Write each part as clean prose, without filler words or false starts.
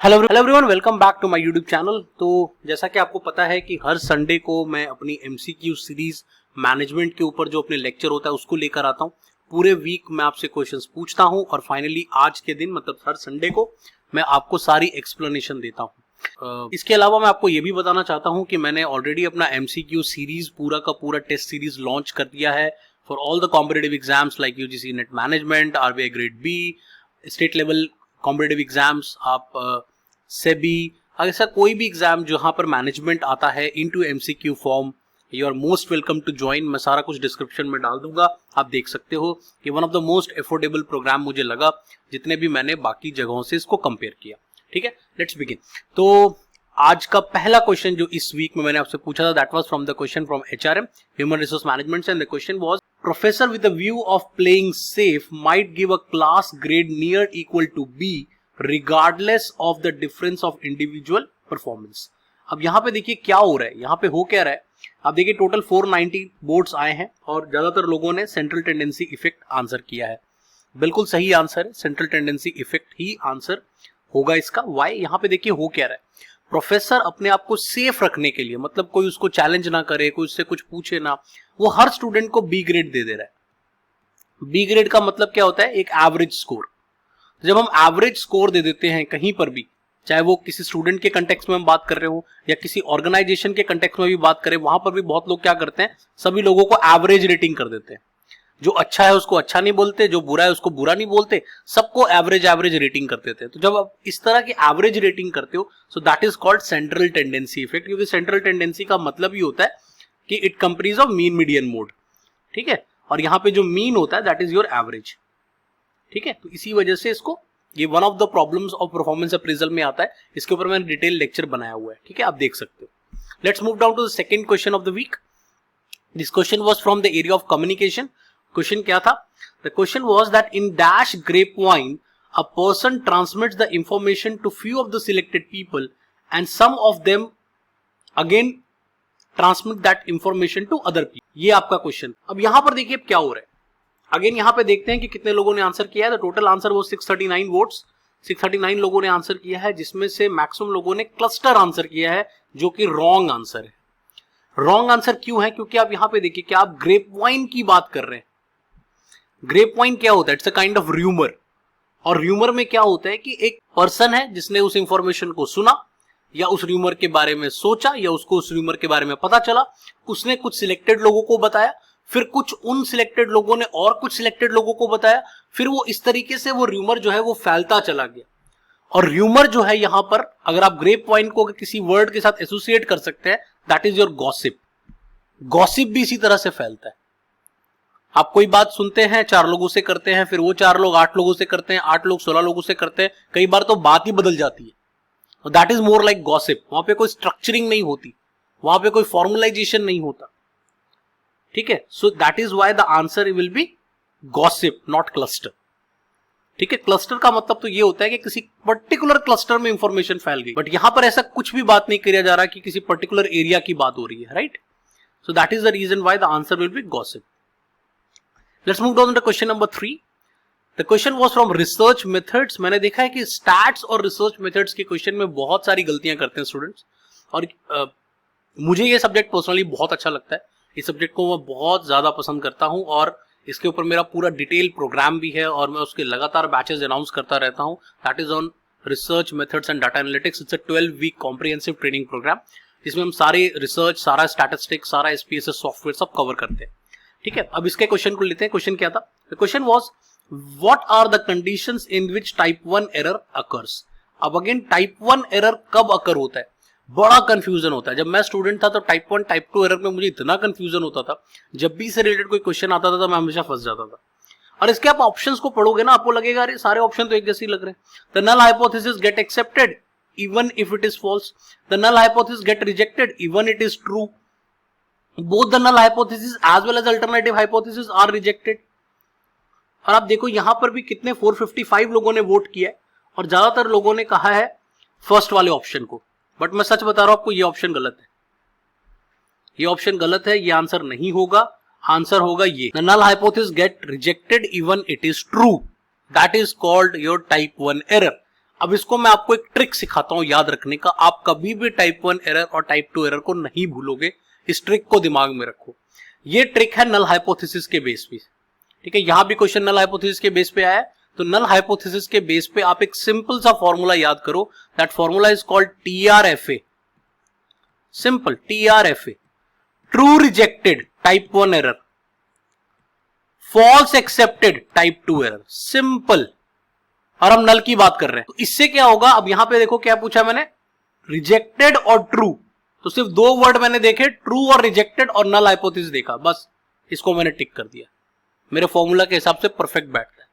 Hello everyone, welcome back to my YouTube channel. तो जैसा कि आपको पता है कि हर संडे को मैं अपनी एमसीक्यू सीरीज मैनेजमेंट के ऊपर जो अपने लेक्चर होता है उसको लेकर आता हूँ। पूरे वीक मैं आपसे क्वेश्चंस पूछता हूँ और फाइनली आज के दिन मतलब हर संडे को मैं आपको सारी एक्सप्लेनेशन देता हूँ। इसके अलावा मैं आपको ये भी बताना चाहता हूँ कि मैंने ऑलरेडी अपना एमसीक्यू सीरीज पूरा का पूरा टेस्ट सीरीज लॉन्च कर दिया है for all the competitive exams like UGC NET management, RBI grade B, state level competitive exams, आप सेबी, ऐसा कोई भी एग्जाम जहां पर मैनेजमेंट आता है into MCQ form, you are most welcome to join. मैं सारा कुछ डिस्क्रिप्शन में डाल दूंगा, आप देख सकते हो। ये one of the most affordable program मुझे लगा जितने भी मैंने बाकी जगहों से इसको कंपेयर किया। ठीक है, लेट्स बिगिन। तो आज का पहला क्वेश्चन जो इस वीक में मैंने आपसे पूछा था that was from the question from HRM, human resource management, and the question was professor with the view of playing safe might give a class grade near equal to B regardless of the difference of individual performance। अब यहाँ पे देखिए क्या हो रहा है, यहाँ पे हो क्या रहा है। अब देखिए टोटल 490 बोर्ड्स आए हैं और ज्यादातर लोगों ने सेंट्रल टेंडेंसी इफेक्ट आंसर किया है। बिल्कुल सही आंसर है, सेंट्रल टेंडेंसी इफेक्ट ही आंसर होगा इसका। वाई, यहाँ पे देखिए हो क्या रहा है। प्रोफेसर अपने आप को सेफ रखने के लिए, मतलब कोई उसको चैलेंज ना करे, कोई उससे कुछ पूछे ना, वो हर स्टूडेंट को बी ग्रेड दे रहा है। बी ग्रेड का मतलब क्या होता है? एक एवरेज स्कोर। जब हम एवरेज स्कोर दे देते हैं कहीं पर भी, चाहे वो किसी स्टूडेंट के कंटेक्स्ट में हम बात कर रहे हो या किसी ऑर्गेनाइजेशन के कंटेक्स्ट में भी बात करें, वहां पर भी बहुत लोग क्या करते हैं, सभी लोगों को एवरेज रेटिंग कर देते हैं। जो अच्छा है उसको अच्छा नहीं बोलते, जो बुरा है उसको बुरा नहीं बोलते, सबको एवरेज एवरेज रेटिंग कर देते हैं। तो जब आप इस तरह की एवरेज रेटिंग करते हो so that is called central tendency effect, क्योंकि सेंट्रल टेंडेंसी का मतलब ही होता है कि it comprises of mean median mode. ठीक है, और यहाँ पे जो मीन होता है दैट इज योर एवरेज। ठीक है, तो इसी वजह से इसको, ये one of the problems of performance appraisal में आता है। इसके ऊपर मैंने डिटेल लेक्चर बनाया हुआ है। ठीक है, आप देख सकते हो। Let's move down to the second question of the week. This question was from the area of communication. Question क्या था? The question was that in dash grapevine a person transmits the information to few of the selected people and some of them again transmit that information to other people. ये आपका question. अब यहां पर देखिए क्या हो रहा है। अगेन यहाँ पे देखते हैं कि कितने लोगों ने आंसर किया है। तो टोटल आंसर वो 639 वोट्स, 639 लोगों ने आंसर किया है, जिसमें से मैक्सिमम लोगों ने क्लस्टर आंसर किया है, जो कि रॉन्ग आंसर है। रॉन्ग आंसर क्यों है? क्योंकि आप यहाँ पे देखिए कि आप ग्रेप वाइन की बात कर रहे हैं। ग्रेप वाइन क्या होता है? It's a kind of rumour. और र्यूमर में क्या होता है कि एक पर्सन है जिसने उस इंफॉर्मेशन को सुना या उस र्यूमर के बारे में सोचा या उसको उस र्यूमर के बारे में पता चला, उसने कुछ सिलेक्टेड लोगों को बताया, फिर कुछ उन सिलेक्टेड लोगों ने और कुछ सिलेक्टेड लोगों को बताया, फिर वो इस तरीके से वो र्यूमर जो है वो फैलता चला गया। और र्यूमर जो है यहां पर, अगर आप ग्रेप वाइन को किसी वर्ड के साथ एसोसिएट कर सकते हैं, that is your gossip. Gossip भी इसी तरह से फैलता है। आप कोई बात सुनते हैं, 4 लोगों से करते हैं, फिर वो 4 लोग 8 लोगों से करते हैं, 8 लोग 16 लोगों से करते हैं, कई बार तो बात ही बदल जाती है। That is more like gossip. वहां पे कोई स्ट्रक्चरिंग नहीं होती, वहां पे कोई फॉर्मुलाइजेशन नहीं होता। ठीक है, सो that is why the answer will be gossip not cluster. ठीक है, क्लस्टर का मतलब तो ये होता है कि किसी पर्टिकुलर क्लस्टर में इंफॉर्मेशन फैल गई, बट यहां पर ऐसा कुछ भी बात नहीं किया जा रहा कि किसी पर्टिकुलर एरिया की बात हो रही है, right? So that is the reason why the answer will be gossip. Let's move down to question number 3। The question was from research methods. मैंने देखा है कि स्टैट्स और रिसर्च मेथड्स के क्वेश्चन में बहुत सारी गलतियां करते हैं स्टूडेंट्स, और मुझे ये सब्जेक्ट पर्सनली बहुत अच्छा लगता है। इस सब्जेक्ट को मैं बहुत ज्यादा पसंद करता हूं और इसके ऊपर मेरा पूरा डिटेल प्रोग्राम भी है और मैं उसके लगातार बैचेस अनाउंस करता रहता हूं। That is on research methods and data analytics. It's a 12 week comprehensive training program, जिसमें हम सारे रिसर्च, सारा स्टैटिस्टिक्स, सारा एसपीएसएस सॉफ्टवेयर सब कवर करते हैं। ठीक है, अब इसके क्वेश्चन को लेते हैं। क्वेश्चन क्या था? The question was what are the conditions in which type 1 error occurs. अब अगेन टाइप 1 एरर कब अकर होता है? बड़ा कंफ्यूजन होता है। जब मैं स्टूडेंट था तो टाइप 1 टाइप 2 एरर में मुझे इतना कंफ्यूजन होता था, जब भी इससे रिलेटेड कोई क्वेश्चन आता था तो मैं हमेशा फंस जाता था। और इसके आप ऑप्शंस को पढ़ोगे ना, आपको लगेगा अरे सारे ऑप्शन तो एक जैसे ही लग रहे हैं। The null hypothesis get accepted even if it is false, the null hypothesis get rejected even it is true, both the null hypothesis as well as alternative hypothesis are rejected. और आप देखो यहां पर भी कितने 455 लोगों ने वोट किया है और ज्यादातर लोगों ने कहा है फर्स्ट वाले ऑप्शन को। बट मैं सच बता रहा हूं आपको, ये ऑप्शन गलत है। ये ऑप्शन गलत है, ये आंसर नहीं होगा। आंसर होगा ये, the null hypothesis get rejected even it is true. That is called your type 1 error. अब इसको मैं आपको एक ट्रिक सिखाता हूं याद रखने का, आप कभी भी टाइप 1 एरर और टाइप 2 एरर को नहीं भूलोगे, इस ट्रिक को दिमाग में रखो। ये ट्रिक है नल हाइपोथेसिस के बेस पे, ठीक है। यहां भी क्वेश्चन नल हाइपोथेसिस के बेस पे आया है, तो नल हाइपोथेसिस के बेस पे आप एक सिंपल सा फॉर्मूला याद करो, that formula is called TRFA, simple TRFA, true rejected type 1 error, false accepted type 2 error, simple. और हम नल की बात कर रहे हैं, तो इससे क्या होगा, अब यहां पे देखो क्या पूछा मैंने, रिजेक्टेड और ट्रू, तो सिर्फ दो वर्ड मैंने देखे, ट्रू और रिजेक्टेड, और नल हाइपोथेसिस देखा, बस इसको मैंने टिक कर दिया, मेरे फॉर्मूला के हिसाब से परफेक्ट बैठता है।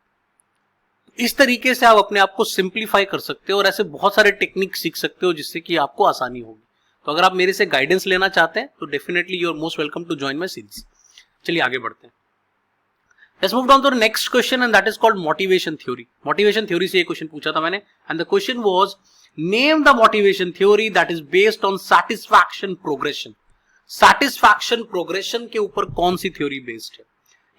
इस तरीके से आप अपने आप को सिंप्लीफाई कर सकते हो और ऐसे बहुत सारे टेक्निक सीख सकते हो जिससे कि आपको आसानी होगी। तो अगर आप मेरे से गाइडेंस लेना चाहते हैं तो definitely you are most welcome to join my series. चलिए आगे बढ़ते हैं। Let's move down to the next question and that is called motivation theory. Motivation theory से ये क्वेश्चन पूछा था मैंने, and the question was name the motivation theory that is based on satisfaction progression. Satisfaction progression के ऊपर कौन सी theory based है?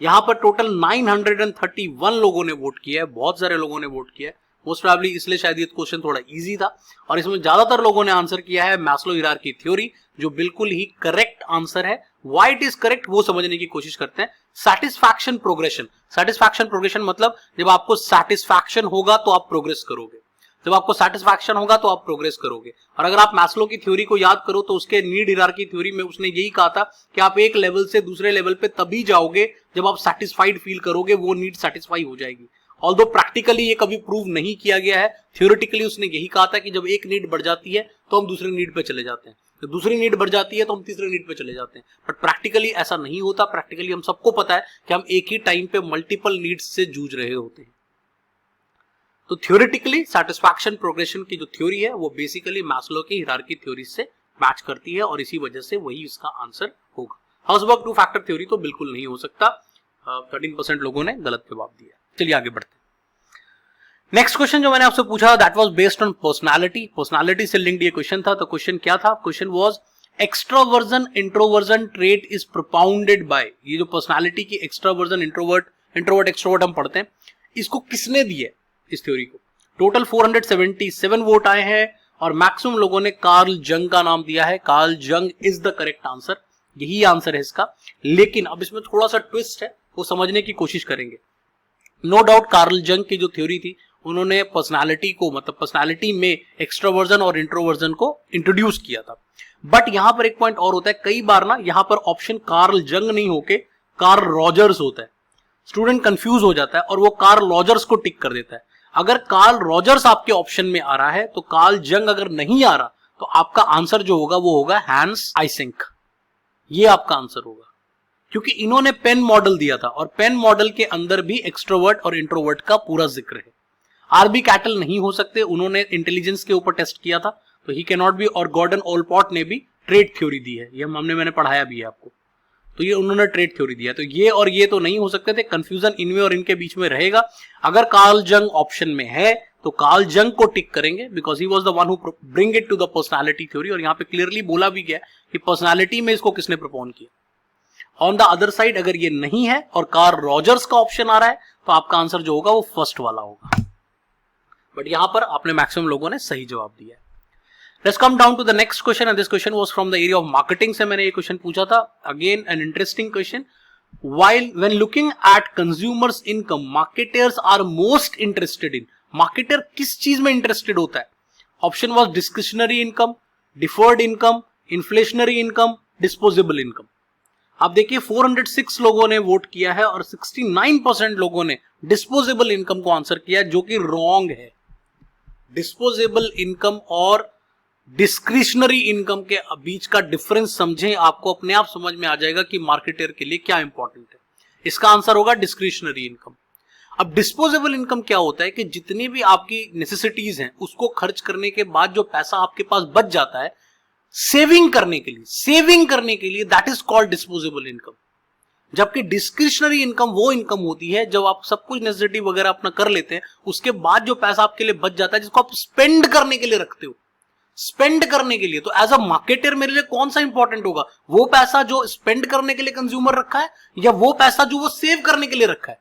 यहां पर टोटल 931 लोगों ने वोट किया है, बहुत सारे लोगों ने वोट किया है, मोस्ट प्रोबेबली इसलिए शायद ये क्वेश्चन थोड़ा इजी था, और इसमें ज्यादातर लोगों ने आंसर किया है मैस्लो हायरार्की थ्योरी, जो बिल्कुल ही करेक्ट आंसर है। व्हाई इट इज करेक्ट वो समझने की कोशिश करते हैं। सैटिस्फैक्शन प्रोग्रेशन, सैटिस्फैक्शन प्रोग्रेशन मतलब जब आपको सैटिस्फैक्शन होगा तो आप प्रोग्रेस करोगे, जब आपको सैटिस्फैक्शन होगा तो आप प्रोग्रेस करोगे। और अगर आप मैस्लो की थ्योरी को याद करो तो उसके नीड हायरार्की थ्योरी में उसने यही कहा था कि आप एक लेवल से दूसरे लेवल पे तभी जाओगे जब आप सैटिस्फाइड फील करोगे, वो नीड सैटिस्फाई हो जाएगी। ऑल्दो प्रैक्टिकली ये कभी प्रूव नहीं किया गया है, थ्योरेटिकली उसने यही कहा था कि जब एक नीड बढ़ जाती है तो हम दूसरी नीड पे चले जाते हैं, तो दूसरी नीड बढ़ जाती है तो हम तीसरी नीड पे चले जाते हैं। बट प्रैक्टिकली ऐसा नहीं होता, प्रैक्टिकली हम सबको पता है कि हम एक ही टाइम पे मल्टीपल नीड्स से जूझ रहे होते हैं। तो थ्योरेटिकली सैटिस्फैक्शन प्रोग्रेशन की जो थ्योरी है वो बेसिकली मैस्लो की हायरार्की थ्योरी से मैच करती है और इसी वजह से वही इसका आंसर होगा। हाउसबर्ग टू फैक्टर थ्योरी तो बिल्कुल नहीं हो सकता। 13% लोगों ने गलत जवाब दिया। चलिए आगे बढ़ते हैं। नेक्स्ट क्वेश्चन जो मैंने आपसे पूछा that was based on personality, personality से लिंक्ड ये क्वेश्चन था। तो क्वेश्चन क्या था? Question was extroversion introversion trait is propounded bye, ये जो पर्सनालिटी की एक्सट्रोवर्जन इंट्रोवर्ट एक्सट्रोवर्ट हम पढ़ते हैं, इसको किसने दिया इस थ्योरी को? टोटल 477 वोट आए हैं और मैक्सिमम लोगों ने कार्ल जंग का नाम दिया है। कार्ल जंग इज द करेक्ट आंसर, यही आंसर है इसका। लेकिन अब इसमें थोड़ा सा ट्विस्ट है, वो समझने की कोशिश करेंगे। नो डाउट कार्ल जंग की जो थ्योरी थी उन्होंने पर्सनालिटी को, मतलब पर्सनालिटी में एक्सट्रोवर्जन और इंट्रोवर्जन को इंट्रोड्यूस किया था। बट यहां पर एक पॉइंट और होता है, कई बार ना यहां पर ऑप्शन कार्ल जंग नहीं होके कार्ल रॉजर्स होता है, स्टूडेंट कंफ्यूज हो जाता है और वो कार्ल रॉजर्स को टिक कर देता है। अगर कार्ल रॉजर्स आपके ऑप्शन में आ रहा है तो कार्ल जंग अगर नहीं आ रहा तो आपका आंसर जो होगा वो होगा हैंस आइसेंक, ये आपका आंसर होगा, क्योंकि इन्होंने पेन मॉडल दिया था और पेन मॉडल के अंदर भी एक्सट्रोवर्ट और इंट्रोवर्ट का पूरा जिक्र है। आरबी कैटल नहीं हो सकते, उन्होंने इंटेलिजेंस के ऊपर टेस्ट किया था तो ही कैन नॉट बी, और गॉर्डन ओलपॉट ने भी ट्रेड थ्योरी दी है, ये मैंने पढ़ाया भी है आपको, तो ये उन्होंने ट्रेड थ्योरी दिया। तो ये और ये तो नहीं हो सकते थे, कंफ्यूजन इनमें और इनके बीच में रहेगा। अगर कार्ल जंग ऑप्शन में है तो कार्ल जंग को टिक करेंगे because he was the one who bring it to the personality theory, और यहाँ पे क्लियरली बोला भी गया कि पर्सनालिटी में इसको किसने प्रपोन किया। ऑन द अदर साइड अगर ये नहीं है और कार्ल रॉजर्स का ऑप्शन आ रहा है तो आपका आंसर जो होगा वो फर्स्ट वाला होगा। बट यहां पर आपने मैक्सिमम लोगों ने सही जवाब दिया है। Let's come down to the next question and this question was from the area of marketing से मैंने ये क्वेश्चन पूछा था। Again an interesting question. While when looking at consumers income, marketers are most interested in, marketer किस चीज में interested होता है? Option was discretionary income, deferred income, inflationary income, disposable income। आप देखिए 406 लोगों ने वोट किया है और 69% लोगों ने डिस्पोजेबल इनकम को आंसर किया, जो कि रॉन्ग है। डिस्पोजेबल इनकम और डिस्क्रिशनरी इनकम के बीच का डिफरेंस समझें, आपको अपने आप समझ में आ जाएगा कि मार्केटर के लिए क्या इंपॉर्टेंट है। इसका आंसर होगा डिस्क्रिशनरी इनकम। अब डिस्पोजेबल इनकम क्या होता है कि जितनी भी आपकी नेसेसिटीज हैं उसको खर्च करने के बाद जो पैसा आपके पास बच जाता है सेविंग करने के लिए that is called disposable income. जबकि डिस्क्रिशनरी इनकम वो इनकम होती है जब आप सब कुछ नेसेसिटी वगैरह अपना कर लेते हैं, उसके बाद जो पैसा आपके लिए बच जाता है जिसको आप स्पेंड करने के लिए रखते हो, स्पेंड करने के लिए। तो एज अ मार्केटर मेरे लिए कौन सा इंपॉर्टेंट होगा, वो पैसा जो स्पेंड करने के लिए कंज्यूमर रखा है या वो पैसा जो वो सेव करने के लिए रखा है?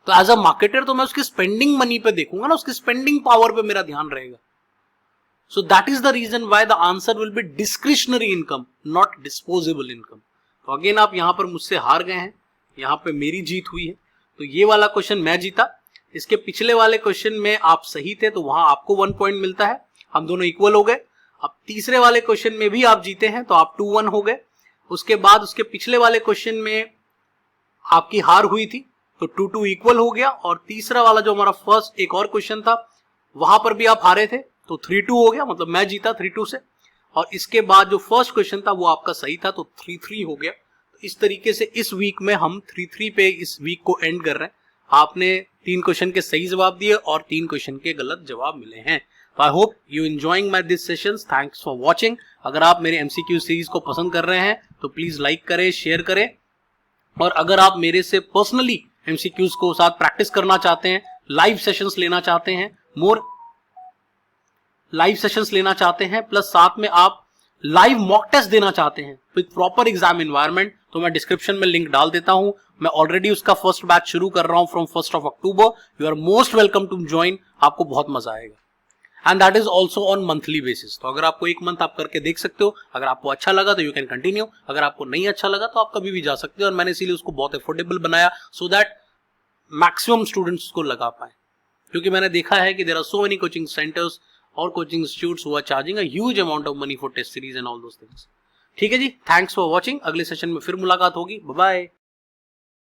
तो एज अ मार्केटर तो मैं उसकी स्पेंडिंग मनी पे देखूंगा ना, उसकी स्पेंडिंग पावर पे मेरा ध्यान रहेगा. So that is the reason why the answer will be discretionary income, not disposable income. तो अगेन आप यहां पर मुझसे हार गए हैं, यहां पे मेरी जीत हुई है. तो ये वाला क्वेश्चन मैं जीता. इसके पिछले वाले क्वेश्चन में आप सही थे तो वहां आपको 1 पॉइंट मिलता है, हम दोनों इक्वल हो गए. अब तीसरे वाले क्वेश्चन में भी आप जीते हैं तो आप 2-1 हो गए. उसके बाद उसके पिछले वाले क्वेश्चन में आपकी हार हुई थी तो 2-2 इक्वल हो गया. और तीसरा वाला जो हमारा फर्स्ट एक और क्वेश्चन था वहां पर भी आप हारे थे तो 3-2 हो गया, मतलब मैं जीता 3-2 से. और इसके बाद जो फर्स्ट क्वेश्चन था वो आपका सही था तो 3-3 हो गया. तो इस तरीके से इस वीक में हम 3-3 पे इस वीक को एंड कर रहे हैं. आपने 3 क्वेश्चन के सही जवाब दिए और 3 क्वेश्चन के गलत जवाब मिले हैं. I hope you enjoying my this sessions. Thanks for watching. अगर आप मेरे एमसीक्यू सीरीज को पसंद कर रहे हैं तो प्लीज लाइक करें, शेयर करें. और अगर आप मेरे से पर्सनली एमसीक्यूज को साथ प्रैक्टिस करना चाहते हैं, लाइव सेशंस लेना चाहते हैं, मोर लाइव सेशंस लेना चाहते हैं, प्लस साथ में आप लाइव मॉक टेस्ट देना चाहते हैं विद प्रॉपर एग्जाम एनवायरनमेंट, तो मैं डिस्क्रिप्शन में लिंक डाल देता हूं. मैं ऑलरेडी उसका फर्स्ट बैच शुरू कर रहा हूं from 1 October. You are most welcome to join. आपको बहुत मजा आएगा. And that is also on monthly basis. तो अगर आपको एक मंथ आप करके देख सकते हो. अगर आपको अच्छा लगा तो यू कैन कंटिन्यू. अगर आपको नहीं अच्छा लगा तो आप कभी भी जा सकते हो. और मैंने इसीलिए उसको बहुत अफोर्डेबल बनाया सो दैट मैक्सिमम स्टूडेंट्स को लगा पाए. क्योंकि मैंने देखा है कि there are so many coaching centres और coaching institutes who are charging a huge amount of money for test series and all those things. ठीक है जी, थैंक्स फॉर वॉचिंग. अगले सेशन में फिर मुलाकात होगी. Bye bye.